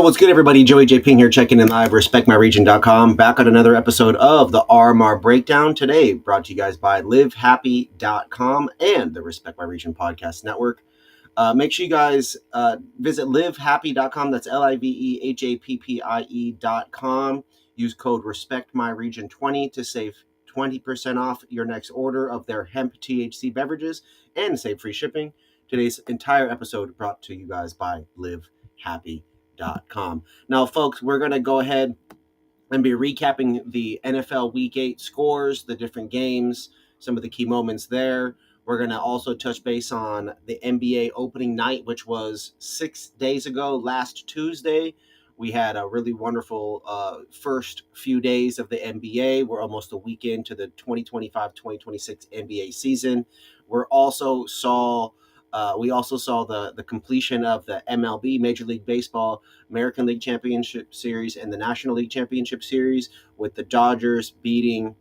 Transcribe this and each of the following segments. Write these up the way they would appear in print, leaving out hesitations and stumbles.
What's good, everybody? Joey J. Ping here, checking in live, respectmyregion.com. Back on another episode of the RMR Breakdown. Today, brought to you guys by LiveHappie.com and the Respect My Region Podcast Network. Make sure you guys visit LiveHappie.com. That's LiveHappie.com. Use code RespectMyRegion20 to save 20% off your next order of their hemp THC beverages and save free shipping. Today's entire episode brought to you guys by LiveHappie.com. Now, folks, we're going to go ahead and be recapping the NFL Week 8 scores, the different games, some of the key moments there. We're going to also touch base on the NBA opening night, which was 6 days ago, last Tuesday. We had a really wonderful first few days of the NBA. We're almost a week into the 2025-2026 NBA season. We also saw the completion of the MLB, Major League Baseball, American League Championship Series, and the National League Championship Series, with the Dodgers beating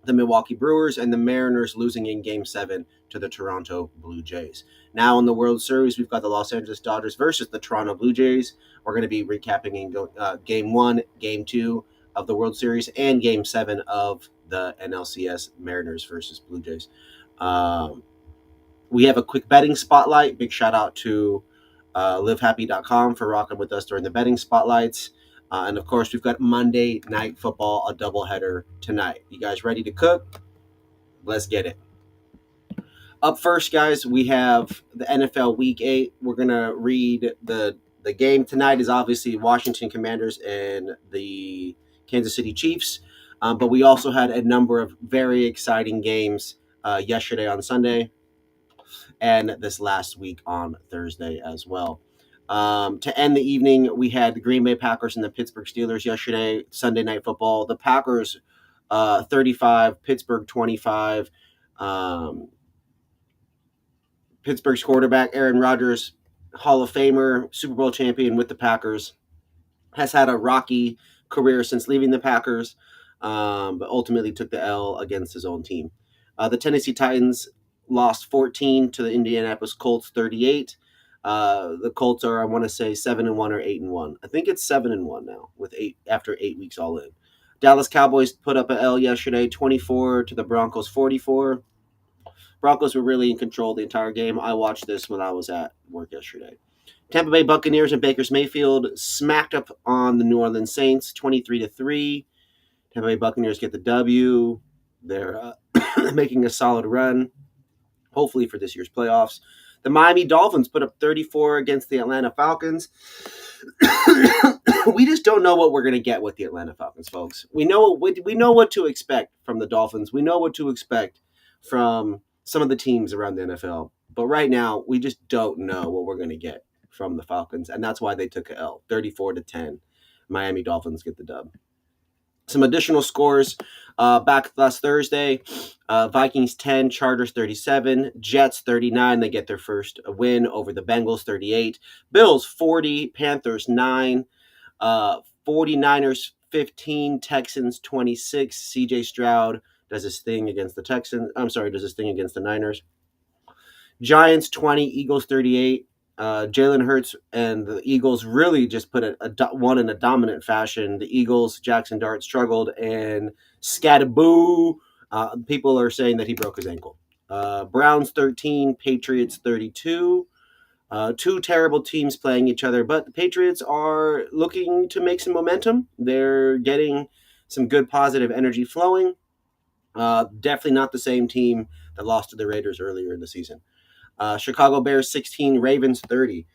the Milwaukee Brewers and the Mariners losing in Game 7 to the Toronto Blue Jays. Now in the World Series, we've got the Los Angeles Dodgers versus the Toronto Blue Jays. We're going to be recapping in Game 1, Game 2 of the World Series, and Game 7 of the NLCS, Mariners versus Blue Jays. We have a quick betting spotlight. Big shout out to LiveHappie.com for rocking with us during the betting spotlights. And of course, we've got Monday Night Football, a doubleheader tonight. You guys ready to cook? Let's get it. Up first, guys, we have the NFL Week 8. We're going to read the game tonight is obviously Washington Commanders and the Kansas City Chiefs. But we also had a number of very exciting games yesterday on Sunday and this last week on Thursday as well. To end the evening, we had the Green Bay Packers and the Pittsburgh Steelers yesterday, Sunday Night Football. The Packers 35, Pittsburgh 25. Pittsburgh's quarterback, Aaron Rodgers, Hall of Famer, Super Bowl champion with the Packers, has had a rocky career since leaving the Packers, but ultimately took the L against his own team. The Tennessee Titans lost 14 to the Indianapolis Colts 38. The Colts are, I want to say, 7-1 or 8-1. I think it's 7-1 now with after 8 weeks all in. Dallas Cowboys put up an L yesterday, 24 to the Broncos 44. Broncos were really in control the entire game. I watched this when I was at work yesterday. Tampa Bay Buccaneers and Baker Mayfield smacked up on the New Orleans Saints 23-3. Tampa Bay Buccaneers get the W. They're making a solid run, hopefully for this year's playoffs. The Miami Dolphins put up 34 against the Atlanta Falcons. We just don't know what we're going to get with the Atlanta Falcons, folks. We know what to expect from the Dolphins. We know what to expect from some of the teams around the NFL. But right now, we just don't know what we're going to get from the Falcons, and that's why they took a L, 34-10. Miami Dolphins get the dub. Some additional scores back last Thursday. Vikings 10, Chargers 37, Jets 39. They get their first win over the Bengals 38. Bills 40, Panthers 9, 49ers 15, Texans 26. CJ Stroud does his thing against the Niners. Giants 20, Eagles 38. Jalen Hurts and the Eagles really just put one in a dominant fashion. The Eagles, Jackson Dart struggled, and scattaboo. People are saying that he broke his ankle. Browns 13, Patriots 32. Two terrible teams playing each other, but the Patriots are looking to make some momentum. They're getting some good positive energy flowing. Definitely not the same team that lost to the Raiders earlier in the season. Chicago Bears 16, Ravens 30.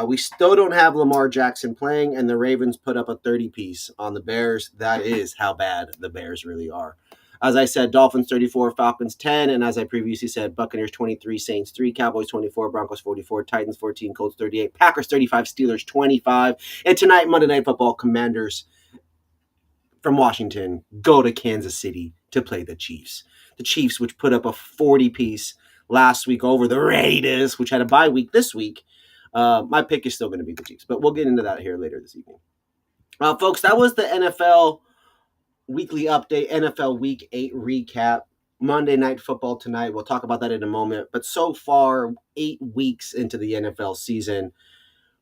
We still don't have Lamar Jackson playing, and the Ravens put up a 30-piece on the Bears. That is how bad the Bears really are. As I said, Dolphins 34, Falcons 10, and as I previously said, Buccaneers 23, Saints 3, Cowboys 24, Broncos 44, Titans 14, Colts 38, Packers 35, Steelers 25. And tonight, Monday Night Football, Commanders from Washington go to Kansas City to play the Chiefs. The Chiefs, which put up a 40-piece last week over the Raiders, which had a bye week this week. My pick is still going to be the Chiefs, but we'll get into that here later this evening. Folks, that was the NFL weekly update, NFL Week 8 recap. Monday Night Football tonight. We'll talk about that in a moment. But so far, 8 weeks into the NFL season,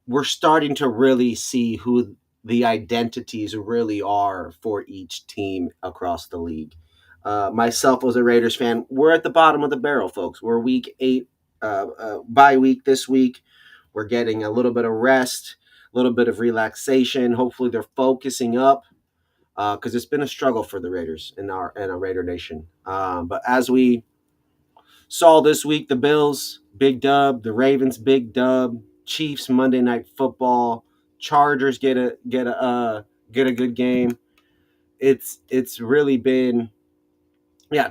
we're starting to really see who the identities really are for each team across the league. Myself as a Raiders fan, we're at the bottom of the barrel, folks. We're week 8, bye week this week. We're getting a little bit of rest, a little bit of relaxation. Hopefully, they're focusing up because it's been a struggle for the Raiders in our Raider Nation. But as we saw this week, the Bills big dub, the Ravens big dub, Chiefs Monday Night Football, Chargers get a good game. It's really been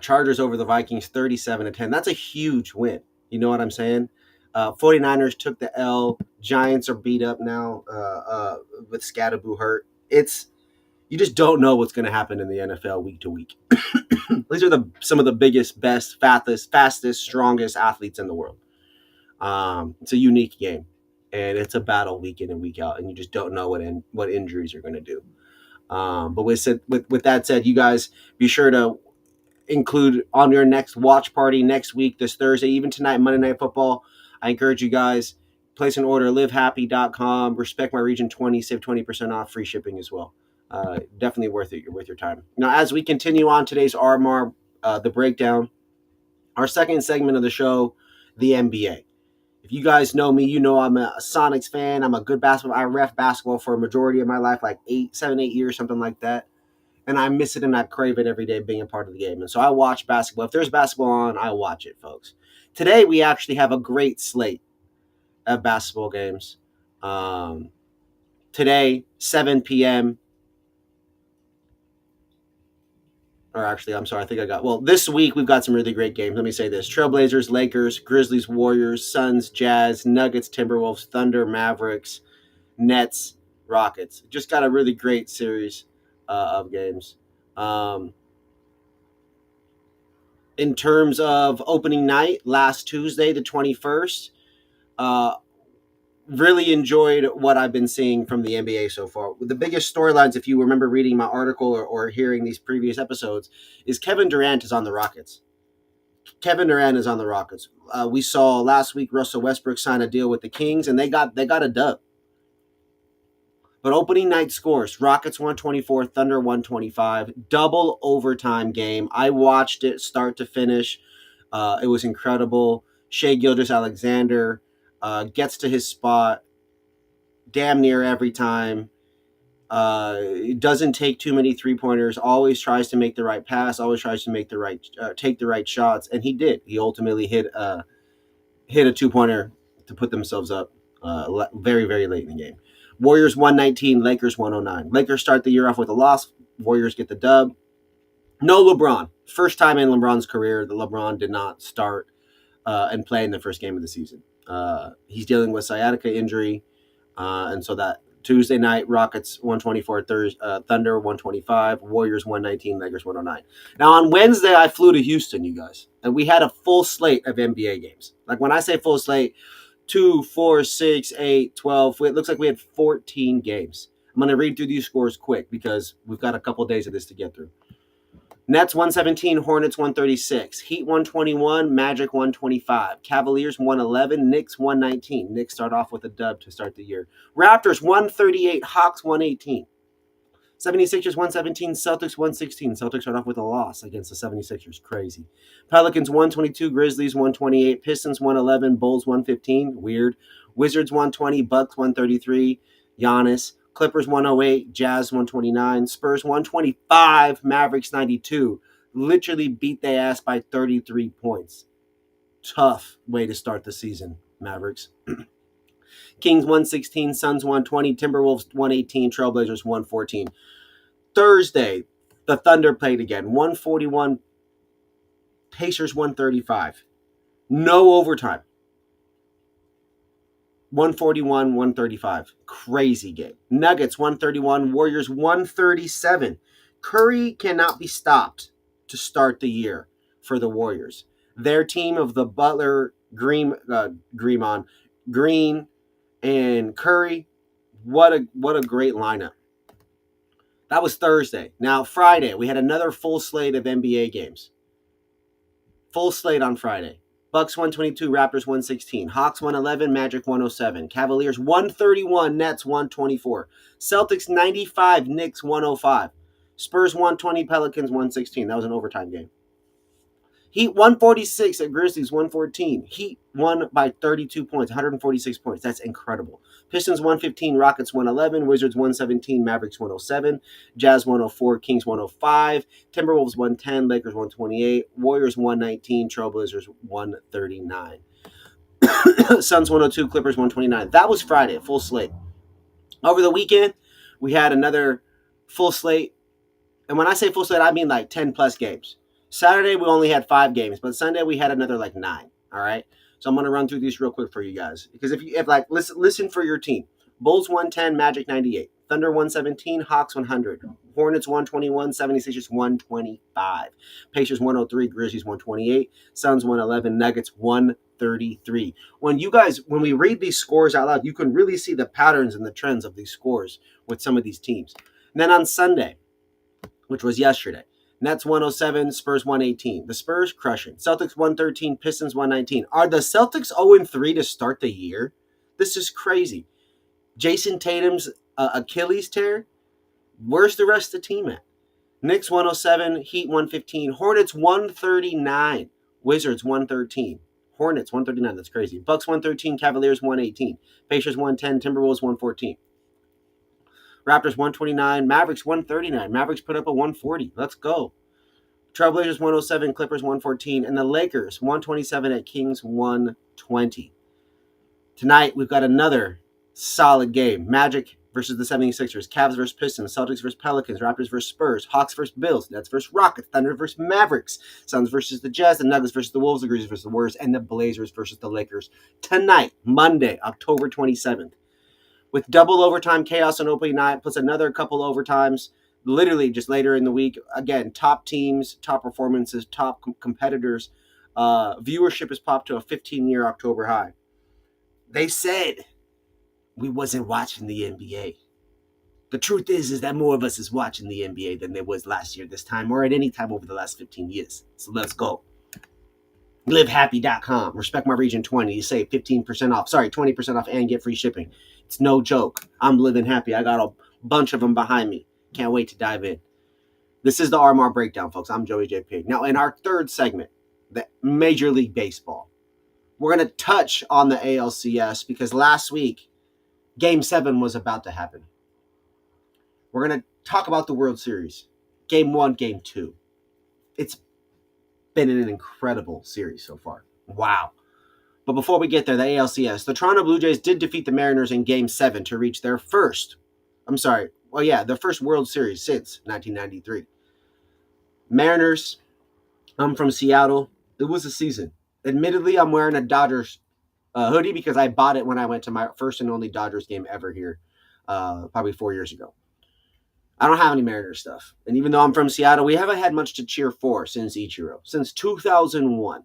Chargers over the Vikings 37-10. That's a huge win. You know what I'm saying? 49ers took the L. Giants are beat up now with Scatterboo hurt. You just don't know what's going to happen in the NFL week to week. These are some of the biggest, best, fastest, strongest athletes in the world. It's a unique game, and it's a battle week in and week out, and you just don't know what injuries are going to do. But with that said, you guys be sure to include on your next watch party next week, this Thursday, even tonight, Monday Night Football. I encourage you guys, place an order, livehappie.com, respect my region 20, save 20% off, free shipping as well. Definitely worth it. You're worth your time. Now, as we continue on today's RMR, the breakdown, our second segment of the show, the NBA. If you guys know me, you know I'm a Sonics fan. I'm a good basketball. I ref basketball for a majority of my life, like 8 years, something like that. And I miss it and I crave it every day being a part of the game. And so I watch basketball. If there's basketball on, I watch it, folks. Today, we actually have a great slate of basketball games. Today, 7 p.m., or actually, I'm sorry, this week we've got some really great games. Let me say this. Trailblazers, Lakers, Grizzlies, Warriors, Suns, Jazz, Nuggets, Timberwolves, Thunder, Mavericks, Nets, Rockets. Just got a really great series of games. In terms of opening night, last Tuesday, the 21st, really enjoyed what I've been seeing from the NBA so far. The biggest storylines, if you remember reading my article or hearing these previous episodes, is Kevin Durant is on the Rockets. We saw last week Russell Westbrook sign a deal with the Kings, and they got a dub. But opening night scores, Rockets 124, Thunder 125, double overtime game. I watched it start to finish. It was incredible. Shai Gilgeous-Alexander gets to his spot damn near every time. It doesn't take too many three-pointers, always tries to make the right pass, always tries to make take the right shots, and he did. He ultimately hit a two-pointer to put themselves up very, very late in the game. Warriors 119, Lakers 109. Lakers start the year off with a loss. Warriors get the dub. No LeBron. First time in LeBron's career that LeBron did not start and play in the first game of the season. He's dealing with sciatica injury. And so that Tuesday night, Rockets 124, Thunder 125, Warriors 119, Lakers 109. Now on Wednesday, I flew to Houston, you guys, and we had a full slate of NBA games. Like when I say full slate, 2, 4, 6, 8, 12. It looks like we had 14 games. I'm going to read through these scores quick because we've got a couple days of this to get through. Nets 117, Hornets 136, Heat 121, Magic 125, Cavaliers 111, Knicks 119. Knicks start off with a dub to start the year. Raptors 138, Hawks 118. 76ers 117, Celtics 116. Celtics start off with a loss against the 76ers. Crazy. Pelicans 122, Grizzlies 128, Pistons 111, Bulls 115. Weird. Wizards 120, Bucks 133, Giannis. Clippers 108, Jazz 129, Spurs 125, Mavericks 92. Literally beat their ass by 33 points. Tough way to start the season, Mavericks. Kings 116, Suns 120, Timberwolves 118, Trailblazers 114. Thursday, the Thunder played again. 141, Pacers 135. No overtime. 141, 135. Crazy game. Nuggets 131, Warriors 137. Curry cannot be stopped to start the year for the Warriors. Their team of the Butler, Green, and Curry, what a great lineup. That was Thursday. Now, Friday, we had another full slate of NBA games. Full slate on Friday. Bucks 122, Raptors 116. Hawks 111, Magic 107. Cavaliers 131, Nets 124. Celtics 95, Knicks 105. Spurs 120, Pelicans 116. That was an overtime game. Heat 146 at Grizzlies 114. Heat won by 32 points, 146 points. That's incredible. Pistons 115, Rockets 111, Wizards 117, Mavericks 107, Jazz 104, Kings 105, Timberwolves 110, Lakers 128, Warriors 119, Trailblazers 139. Suns 102, Clippers 129. That was Friday, full slate. Over the weekend, we had another full slate. And when I say full slate, I mean like 10 plus games. Saturday, we only had 5 games, but Sunday, we had another like 9. All right. So I'm going to run through these real quick for you guys. Because if listen for your team. Bulls 110, Magic 98. Thunder 117, Hawks 100. Hornets 121, 76ers 125. Pacers 103, Grizzlies 128. Suns 111, Nuggets 133. When we read these scores out loud, you can really see the patterns and the trends of these scores with some of these teams. And then on Sunday, which was yesterday, Nets 107, Spurs 118. The Spurs crushing. Celtics 113, Pistons 119. Are the Celtics 0-3 to start the year? This is crazy. Jason Tatum's Achilles tear. Where's the rest of the team at? Knicks 107, Heat 115, Hornets 139, Wizards 113. Hornets 139, that's crazy. Bucks 113, Cavaliers 118, Pacers 110, Timberwolves 114. Raptors 129, Mavericks 139. Mavericks put up a 140. Let's go. Trailblazers 107, Clippers 114, and the Lakers 127 at Kings 120. Tonight, we've got another solid game. Magic versus the 76ers, Cavs versus Pistons, Celtics versus Pelicans, Raptors versus Spurs, Hawks versus Bills, Nets versus Rockets, Thunder versus Mavericks, Suns versus the Jazz, the Nuggets versus the Wolves, the Grizzlies versus the Warriors, and the Blazers versus the Lakers. Tonight, Monday, October 27th. With double overtime chaos on opening night, plus another couple overtimes, literally just later in the week. Again, top teams, top performances, top competitors. Viewership has popped to a 15-year October high. They said we wasn't watching the NBA. The truth is that more of us is watching the NBA than there was last year this time or at any time over the last 15 years. So let's go. LiveHappie.com. Respect my region 20. You save 15% off. Sorry, 20% off and get free shipping. It's no joke. I'm living happy. I got a bunch of them behind me. Can't wait to dive in. This is the RMR Breakdown, folks. I'm Joey J. Pig. Now, in our third segment, the Major League Baseball, we're going to touch on the ALCS because last week, Game 7 was about to happen. We're going to talk about the World Series. Game 1, Game 2. It's been an incredible series so far. Wow. But before we get there, the ALCS, the Toronto Blue Jays did defeat the Mariners in Game 7 to reach their first World Series since 1993. Mariners, I'm from Seattle. It was a season. Admittedly, I'm wearing a Dodgers hoodie because I bought it when I went to my first and only Dodgers game ever here, probably 4 years ago. I don't have any Mariners stuff. And even though I'm from Seattle, we haven't had much to cheer for since Ichiro, since 2001.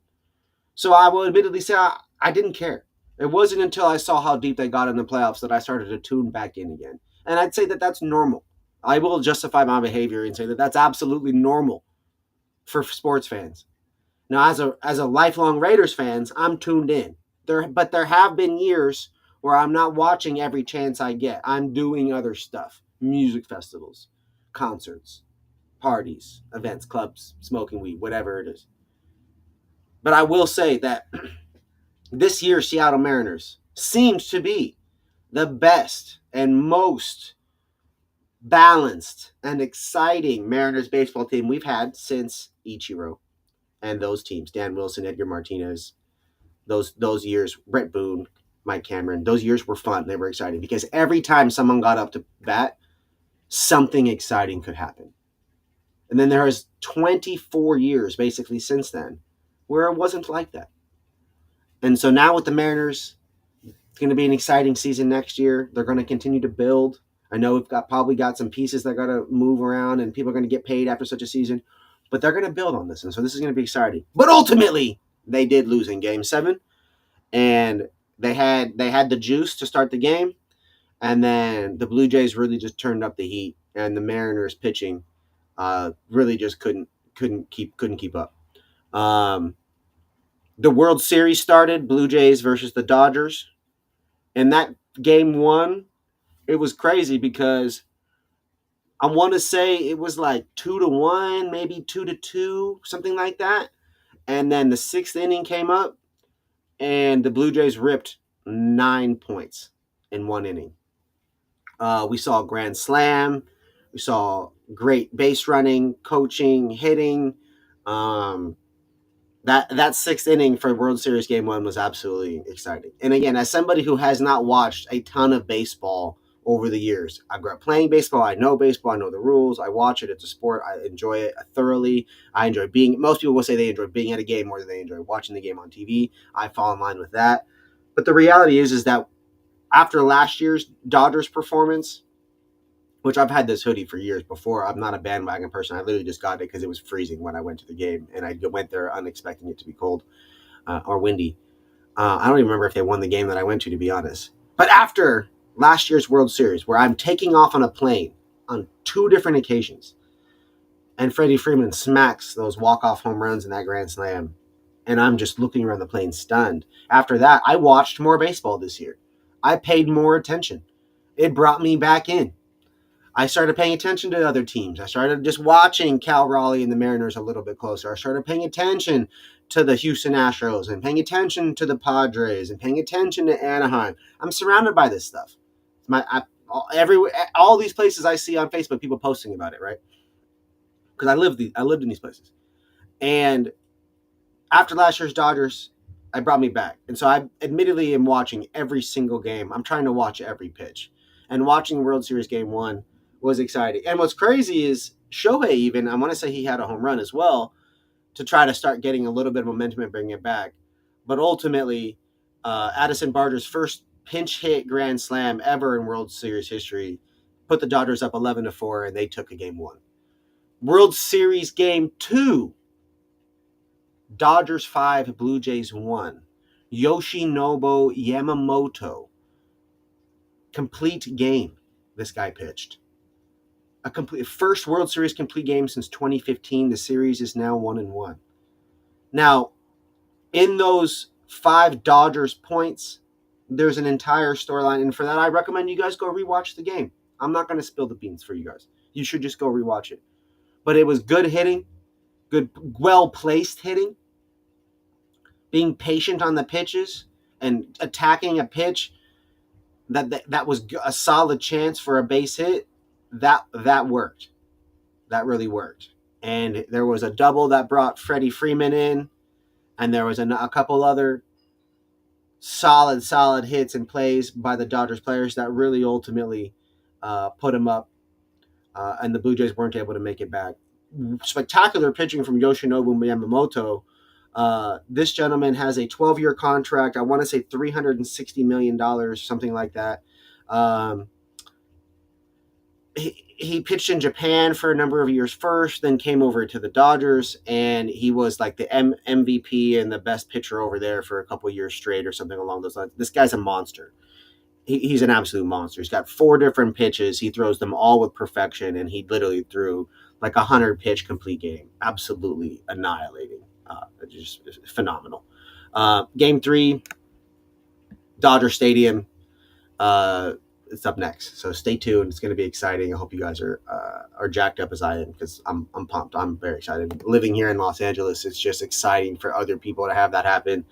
So I will admittedly say I didn't care. It wasn't until I saw how deep they got in the playoffs that I started to tune back in again. And I'd say that that's normal. I will justify my behavior and say that that's absolutely normal for sports fans. Now, as a lifelong Raiders fans, I'm tuned in. But there have been years where I'm not watching every chance I get. I'm doing other stuff. Music festivals, concerts, parties, events, clubs, smoking weed, whatever it is. But I will say that this year's Seattle Mariners seems to be the best and most balanced and exciting Mariners baseball team we've had since Ichiro and those teams. Dan Wilson, Edgar Martinez, those years, Brett Boone, Mike Cameron, those years were fun. They were exciting because every time someone got up to bat, something exciting could happen. And then there was 24 years basically since then where it wasn't like that. And so now with the Mariners, it's going to be an exciting season next year. They're going to continue to build. I know we've probably got some pieces that got to move around and people are going to get paid after such a season, but they're going to build on this. And so this is going to be exciting. But ultimately, they did lose in Game 7, and they had the juice to start the game, and then the Blue Jays really just turned up the heat, and the Mariners pitching really just couldn't keep up. The World Series started, Blue Jays versus the Dodgers. And that game one, it was crazy because I want to say it was like 2-1, maybe 2-2, something like that. And then the sixth inning came up, and the Blue Jays ripped 9 points in one inning. We saw a grand slam. We saw great base running, coaching, hitting. Um, that sixth inning for World Series Game 1 was absolutely exciting. And again, as somebody who has not watched a ton of baseball over the years, I grew up playing baseball. I know baseball. I know the rules. I watch it. It's a sport. I enjoy it thoroughly. I enjoy being. Most people will say they enjoy being at a game more than they enjoy watching the game on TV. I fall in line with that. But the reality is that after last year's Dodgers performance, which I've had this hoodie for years before. I'm not a bandwagon person. I literally just got it because it was freezing when I went to the game, and I went there unexpecting it to be cold or windy. I don't even remember if they won the game that I went to be honest. But after last year's World Series, where I'm taking off on a plane on 2 different occasions, and Freddie Freeman smacks those walk-off home runs in that grand slam, and I'm just looking around the plane stunned. After that, I watched more baseball this year. I paid more attention. It brought me back in. I started paying attention to other teams. I started just watching Cal Raleigh and the Mariners a little bit closer. I started paying attention to the Houston Astros and paying attention to the Padres and paying attention to Anaheim. I'm surrounded by this stuff. All these places I see on Facebook, people posting about it, right? Because I lived in these places. And after last year's Dodgers, it brought me back. And so I admittedly am watching every single game. I'm trying to watch every pitch. And watching World Series Game 1 was exciting. And what's crazy is Shohei even, I want to say he had a home run as well to try to start getting a little bit of momentum and bring it back. But ultimately, Addison Barger's first pinch hit grand slam ever in World Series history put the Dodgers up 11-4, and they took a Game 1. World Series Game 2, Dodgers 5, Blue Jays 1. Yoshinobu Yamamoto. Complete game this guy pitched. A complete first World Series complete game since 2015. The series is now 1-1. Now, in those 5 Dodgers points, there's an entire storyline. And for that, I recommend you guys go rewatch the game. I'm not going to spill the beans for you guys. You should just go rewatch it. But it was good hitting, good, well-placed hitting, being patient on the pitches and attacking a pitch that was a solid chance for a base hit. That worked. That really worked. And there was a double that brought Freddie Freeman in, and there was a couple other solid hits and plays by the Dodgers players that really ultimately put him up, and the Blue Jays weren't able to make it back. Spectacular pitching from Yoshinobu Yamamoto. This gentleman has a 12-year contract. I want to say $360 million, something like that. He pitched in Japan for a number of years first, then came over to the Dodgers, and he was like the MVP and the best pitcher over there for a couple years straight or something along those lines. This guy's a monster. He's an absolute monster. He's got 4 different pitches. He throws them all with perfection, and he literally threw like 100-pitch complete game. Absolutely annihilating. Just phenomenal. Game 3, Dodger Stadium. It's up next, so stay tuned. It's going to be exciting. I hope you guys are jacked up as I am, because I'm pumped. I'm very excited. Living here in Los Angeles, it's just exciting for other people to have that happen.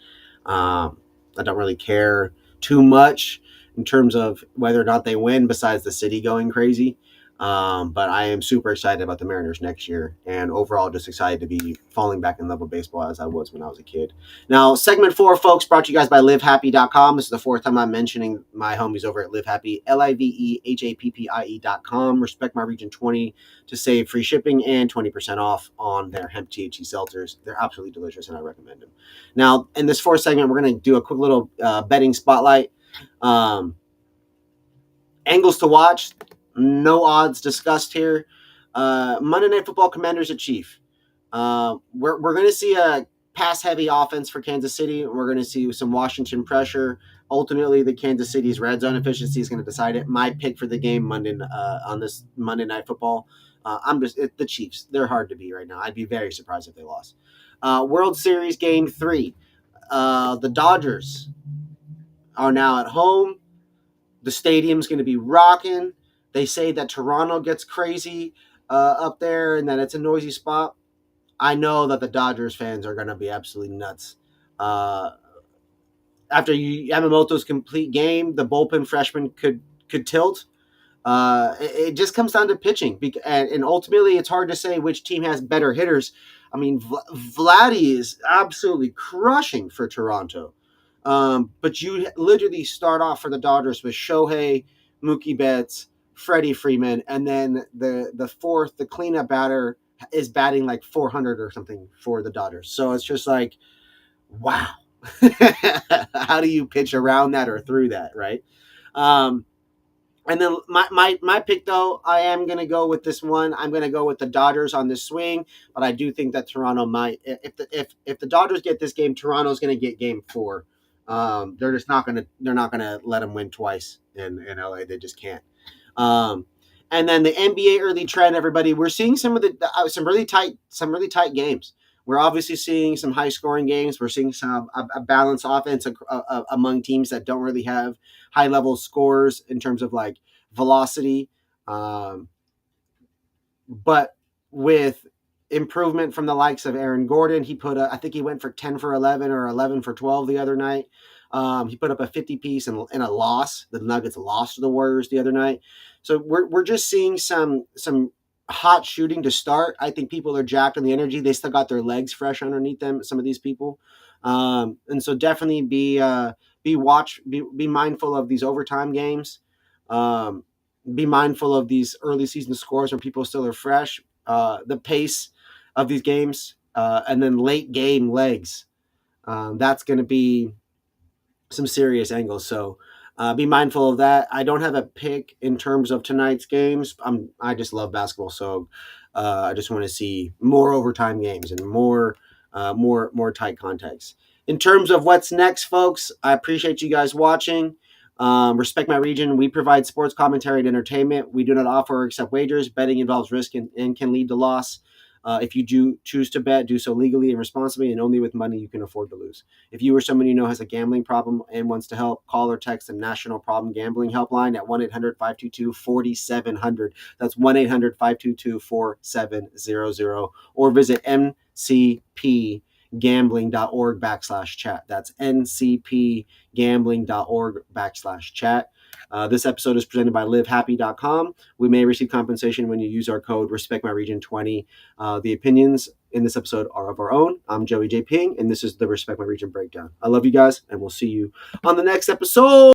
I don't really care too much in terms of whether or not they win, besides the city going crazy. But I am super excited about the Mariners next year, and overall just excited to be falling back in love with baseball as I was when I was a kid. Now, segment 4, folks, brought to you guys by LiveHappie.com. This is the 4th time I'm mentioning my homies over at LiveHappie, LiveHappie.com. Respect My Region 20 to save free shipping and 20% off on their hemp THC seltzers. They're absolutely delicious, and I recommend them. Now, in this 4th segment, we're going to do a quick little betting spotlight. Angles to watch. No odds discussed here. Monday Night Football, Commanders at Chief. We're going to see a pass-heavy offense for Kansas City. We're going to see some Washington pressure. Ultimately, the Kansas City's red zone efficiency is going to decide it. My pick for the game on this Monday Night Football, the Chiefs. They're hard to beat right now. I'd be very surprised if they lost. World Series Game 3. The Dodgers are now at home. The stadium's going to be rocking. They say that Toronto gets crazy up there and that it's a noisy spot. I know that the Dodgers fans are going to be absolutely nuts. Uh, After Yamamoto's complete game, the bullpen freshman could tilt. It just comes down to pitching, and ultimately, it's hard to say which team has better hitters. I mean, Vladdy is absolutely crushing for Toronto, but you literally start off for the Dodgers with Shohei, Mookie Betts, Freddie Freeman, and then the fourth, the cleanup batter, is batting like 400 or something for the Dodgers. So it's just like, wow, how do you pitch around that or through that, right? And then my pick, though, I am going to go with this one. I'm going to go with the Dodgers on this swing, but I do think that Toronto might. If the Dodgers get this game, Toronto's going to get game 4. They're just not going to. They're not going to let them win twice in LA. They just can't. And then the NBA early trend, everybody. We're seeing some really tight games. We're obviously seeing some high scoring games. We're seeing some a balanced offense among teams that don't really have high level scores in terms of like velocity. But with improvement from the likes of Aaron Gordon, I think he went for 10 for 11 or 11 for 12 the other night. He put up a 50 piece in a loss. The Nuggets lost to the Warriors the other night. So we're just seeing some hot shooting to start. I think people are jacked on the energy. They still got their legs fresh underneath them, some of these people. And so definitely be mindful of these overtime games. Be mindful of these early season scores when people still are fresh. The pace of these games, and then late game legs. That's going to be some serious angles. So be mindful of that. I don't have a pick in terms of tonight's games. I just love basketball, so I just want to see more overtime games and more tight contacts. In terms of what's next, folks, I appreciate you guys watching. Respect my region. We provide sports commentary and entertainment. We do not offer or accept wagers. Betting involves risk and can lead to loss. If you do choose to bet, do so legally and responsibly and only with money you can afford to lose. If you or someone you know has a gambling problem and wants to help, call or text the National Problem Gambling Helpline at 1-800-522-4700. That's 1-800-522-4700. Or visit ncpgambling.org/chat. That's ncpgambling.org/chat. This episode is presented by LiveHappie.com. We may receive compensation when you use our code RespectMyRegion20. The opinions in this episode are of our own. I'm Joey J. Ping, and this is the Respect My Region Breakdown. I love you guys, and we'll see you on the next episode.